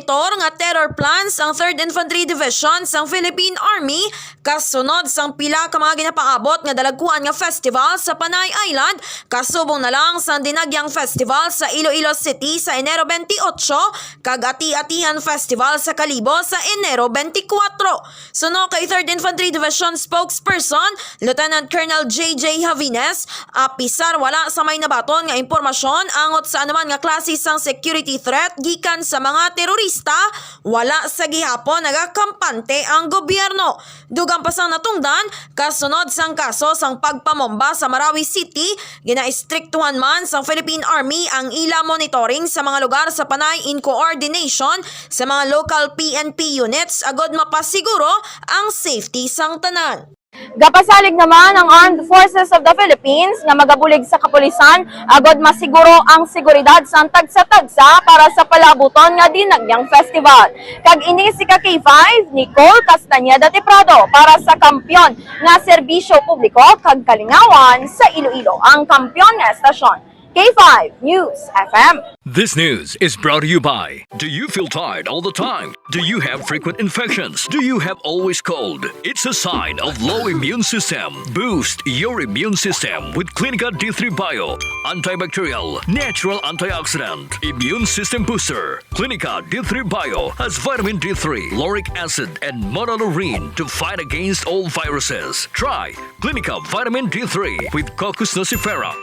monitor nga terror plans ang 3rd Infantry Division sang Philippine Army kasunod sang pila ka mga ginapaabot nga dalagkuan nga festival sa Panay Island kasubong na lang sang Dinagyang Festival sa Iloilo City sa Enero 28 kag Ati-Atihan Festival sa Kalibo sa Enero 24. Suno kay 3rd Infantry Division spokesperson Lieutenant Colonel J.J. Javines, apisar wala sa may nabaton nga impormasyon angot sa anuman nga klase sang security threat gikan sa mga terorista, wala sa gihapon nagakampante ang gobyerno. Dugang pasang natungdan, kasunod sang kaso sang pagpamomba sa Marawi City, ginaistriktuhan man sang Philippine Army ang ila monitoring sa mga lugar sa Panay in coordination sa mga local PNP units agod mapasiguro ang safety sang tanan. Gapasalig naman ang Armed Forces of the Philippines nga magabulig sa kapulisan agod masiguro ang seguridad sa tagsa-tagsa para sa palabuton nga Dinagyang Festival. Kag ini si K5 Nicole Castañeda de Prado para sa kampyon nga serbisyo publiko kag kalingawan sa Iloilo, ang kampyon nga estasyon. K5 News FM. This news is brought to you by: do you feel tired all the time? Do you have frequent infections? Do you have always cold? It's a sign of low immune system. Boost your immune system with Clinica D3 Bio, antibacterial, natural antioxidant, immune system booster. Clinica D3 Bio has vitamin D3, lauric acid, and monolurine to fight against all viruses. Try Clinica Vitamin D3 with Coccus nocifera.